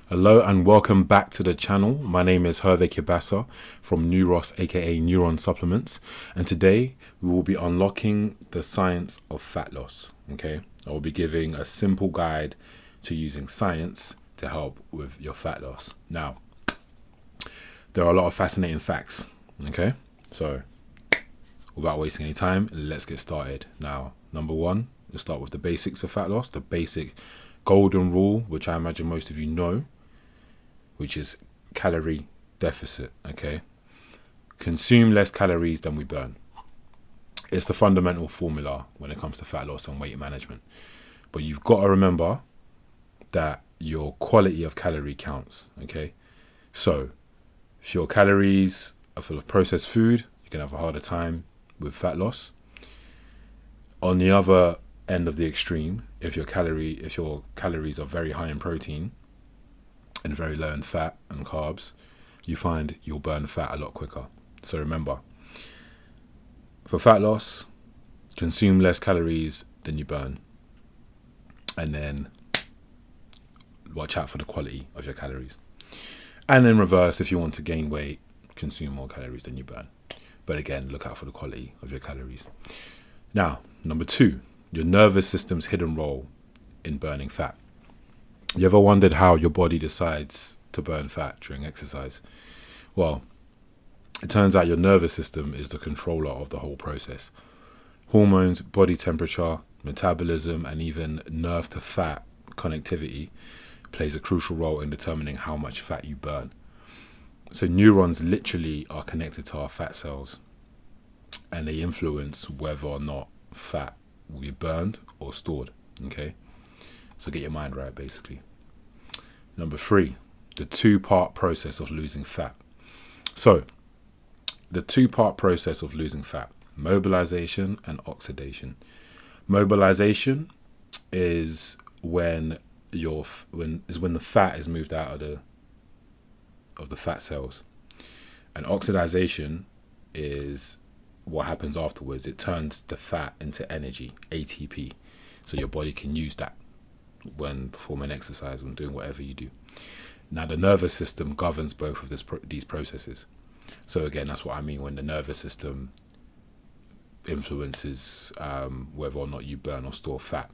Hello and welcome back to the channel. My name is Hervé Kibasa from Neuros, aka Neuron Supplements, and today we will be unlocking the science of fat loss. Okay, I will be giving a simple guide to using science to help with your fat loss. Now, there are a lot of fascinating facts. Okay, so without wasting any time, let's get started. Now, number one, let's start with the basics of fat loss, the basic golden rule, which I imagine most of you know, which is calorie deficit. Okay, consume less calories than we burn. It's the fundamental formula when it comes to fat loss and weight management. But you've got to remember that your quality of calorie counts. Okay, so if your calories are full of processed food, you can have a harder time with fat loss. On the other end of the extreme, if your calories are very high in protein and very low in fat and carbs, you find you'll burn fat a lot quicker. So remember, for fat loss, consume less calories than you burn, and then watch out for the quality of your calories. And in reverse, if you want to gain weight, consume more calories than you burn. But again, look out for the quality of your calories. Now, number two, your nervous system's hidden role in burning fat. You ever wondered how your body decides to burn fat during exercise? Well, it turns out your nervous system is the controller of the whole process. Hormones, body temperature, metabolism, and even nerve to fat connectivity plays a crucial role in determining how much fat you burn. So neurons literally are connected to our fat cells, and they influence whether or not fat will be burned or stored. Okay, so get your mind right, basically. Number three, the two-part process of losing fat. So the two-part process of losing fat: mobilization and oxidation. Mobilization is when the fat is moved out of the fat cells, and oxidization is what happens afterwards. It turns the fat into energy, ATP, so your body can use that when performing exercise, when doing whatever you do. Now, the nervous system governs both of these processes. So again, that's what I mean when the nervous system influences whether or not you burn or store fat.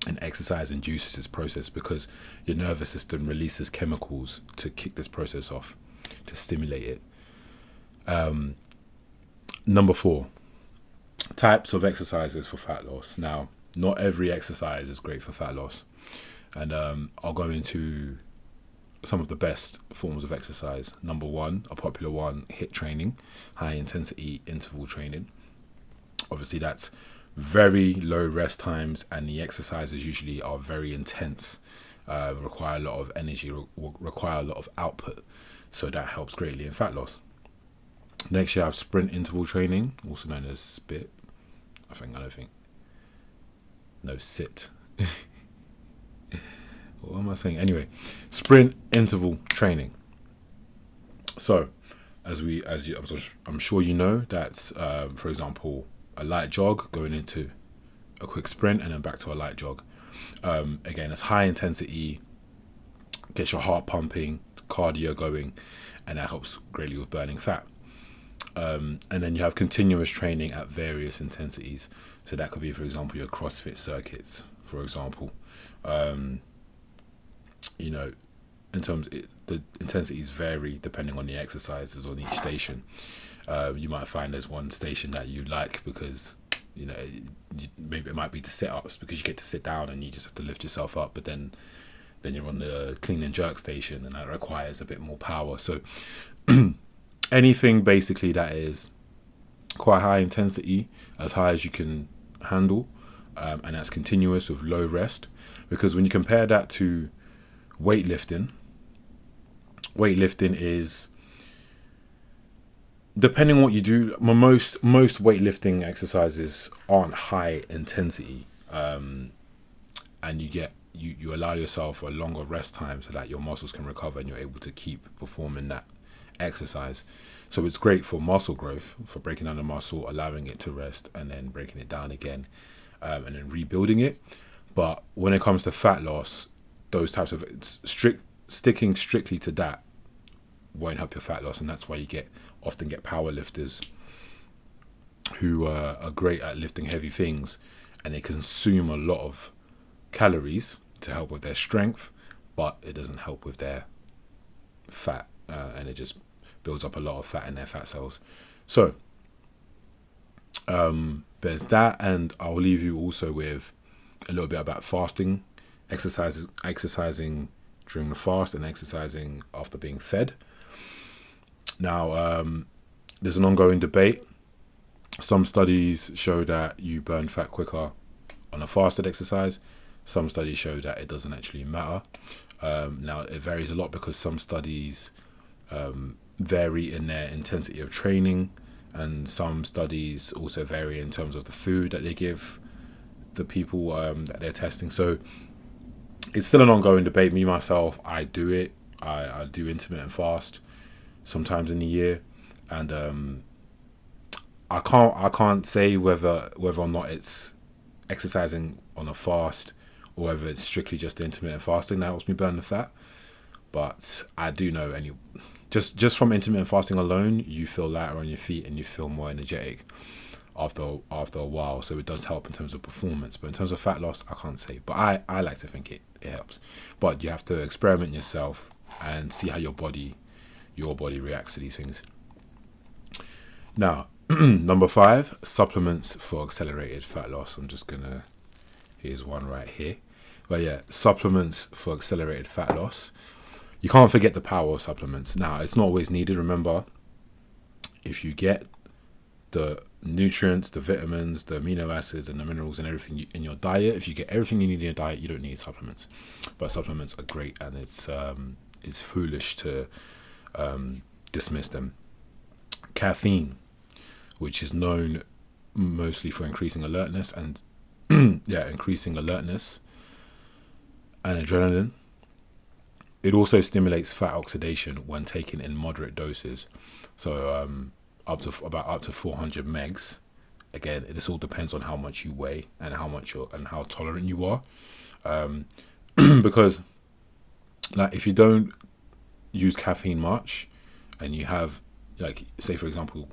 And exercise induces this process because your nervous system releases chemicals to kick this process off, to stimulate it. Number four, types of exercises for fat loss. Now, not every exercise is great for fat loss, and I'll go into some of the best forms of exercise. Number one, a popular one, HIIT training, high intensity interval training. Obviously, that's very low rest times, and the exercises usually are very intense, require a lot of energy, require a lot of output, so that helps greatly in fat loss. Next, you have sprint interval training, also known as SPIT. Sit. What am I saying? Anyway, sprint interval training. So, I'm sure you know, that's for example, a light jog going into a quick sprint and then back to a light jog. Again, it's high intensity, gets your heart pumping, cardio going, and that helps greatly with burning fat. And then you have continuous training at various intensities. So that could be, for example, your CrossFit circuits, for example. In terms, the intensities vary depending on the exercises on each station. You might find there's one station that you like because, maybe it might be the sit-ups because you get to sit down and you just have to lift yourself up. But then you're on the clean and jerk station, and that requires a bit more power. So anything basically that is quite high intensity, as high as you can handle, and that's continuous with low rest. Because when you compare that to weightlifting is, depending on what you do, most weightlifting exercises aren't high intensity, and you allow yourself a longer rest time so that your muscles can recover and you're able to keep performing that exercise. So it's great for muscle growth, for breaking down the muscle, allowing it to rest, and then breaking it down again, and then rebuilding it. But when it comes to fat loss, those types of sticking strictly to that won't help your fat loss, and that's why you often get power lifters who are great at lifting heavy things, and they consume a lot of calories to help with their strength, but it doesn't help with their fat, and it just builds up a lot of fat in their fat cells. So there's that, and I'll leave you also with a little bit about fasting, exercising during the fast and exercising after being fed. Now, there's an ongoing debate. Some studies show that you burn fat quicker on a fasted exercise. Some studies show that it doesn't actually matter. Now, it varies a lot because some studies vary in their intensity of training, and some studies also vary in terms of the food that they give the people that they're testing. So it's still an ongoing debate. Me, myself, I do it. I do intermittent fast sometimes in the year, and I can't say whether or not it's exercising on a fast or whether it's strictly just intermittent fasting that helps me burn the fat. But I do know, just from intermittent fasting alone, you feel lighter on your feet and you feel more energetic after a while. So it does help in terms of performance. But in terms of fat loss, I can't say. But I like to think it helps. But you have to experiment yourself and see how your body reacts to these things. Now, number 5, supplements for accelerated fat loss. Here's one right here. But yeah, supplements for accelerated fat loss. You can't forget the power of supplements. Now, it's not always needed. Remember, if you get the nutrients, the vitamins, the amino acids, and the minerals and everything in your diet, if you get everything you need in your diet, you don't need supplements. But supplements are great, and it's foolish to dismiss them. Caffeine, which is known mostly for increasing alertness and increasing alertness and adrenaline. It also stimulates fat oxidation when taken in moderate doses. So up to 400 megs. Again, this all depends on how much you weigh and how tolerant you are. Because like if you don't use caffeine much and you have, like, say for example,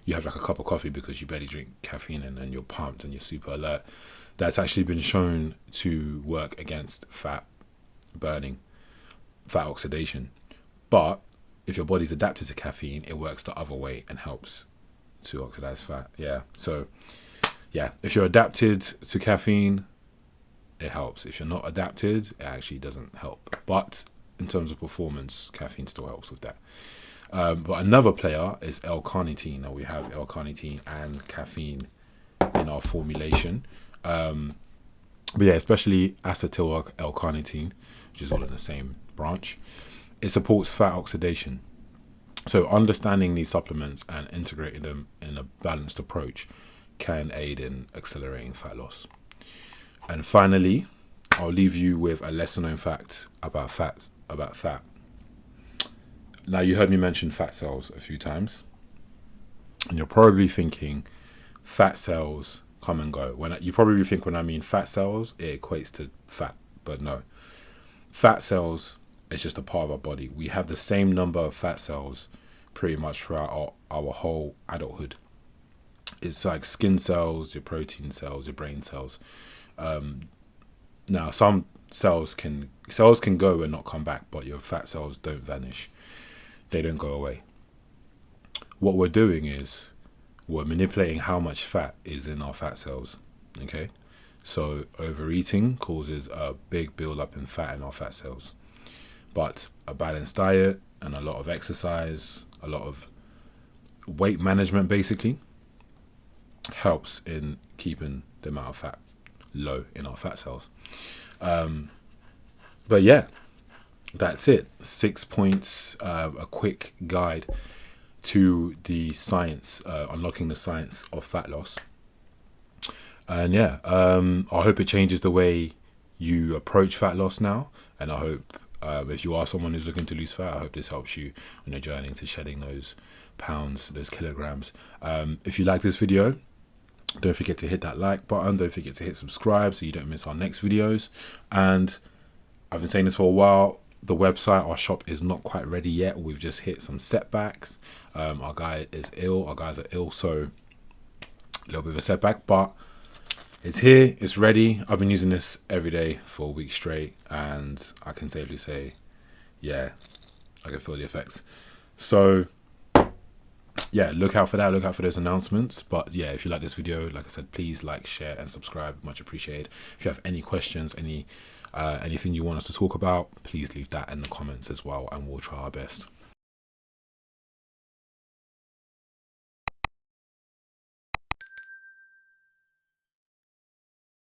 you have like a cup of coffee because you barely drink caffeine and you're pumped and you're super alert, that's actually been shown to work against fat burning, fat oxidation. But if your body's adapted to caffeine, it works the other way and helps to oxidize fat. So if you're adapted to caffeine, it helps. If you're not adapted, it actually doesn't help. But in terms of performance, caffeine still helps with that. But another player is L-carnitine. Now we have L-carnitine and caffeine in our formulation. But yeah, especially acetyl L-carnitine, which is all in the same branch. It supports fat oxidation. So understanding these supplements and integrating them in a balanced approach can aid in accelerating fat loss. And finally, I'll leave you with a lesser known fact about fat. Now, you heard me mention fat cells a few times, and you're probably thinking fat cells come and go. You probably think when I mean fat cells, it equates to fat, but no. Fat cells is just a part of our body. We have the same number of fat cells pretty much throughout our whole adulthood. It's like skin cells, your protein cells, your brain cells. Now, some cells can go and not come back, but your fat cells don't vanish. They don't go away. What we're doing is we're manipulating how much fat is in our fat cells. Okay? So overeating causes a big build-up in fat in our fat cells. But a balanced diet and a lot of exercise, a lot of weight management basically, helps in keeping the amount of fat low in our fat cells. But yeah, that's it. 6 points, a quick guide to the science, unlocking the science of fat loss. And yeah, I hope it changes the way you approach fat loss now. And I hope if you are someone who's looking to lose fat, I hope this helps you on your journey to shedding those pounds, those kilograms. If you like this video, don't forget to hit that like button. Don't forget to hit subscribe so you don't miss our next videos. And I've been saying this for a while. the website, our shop is not quite ready yet. We've just hit some setbacks. Our guy is ill. Our guys are ill, so a little bit of a setback, but it's here. It's ready. I've been using this every day for a week straight, and I can safely say, yeah, I can feel the effects. So yeah, look out for that. Look out for those announcements. But yeah, if you like this video, like I said, please like, share, and subscribe. Much appreciated. If you have any questions, anything you want us to talk about, please leave that in the comments as well, and we'll try our best.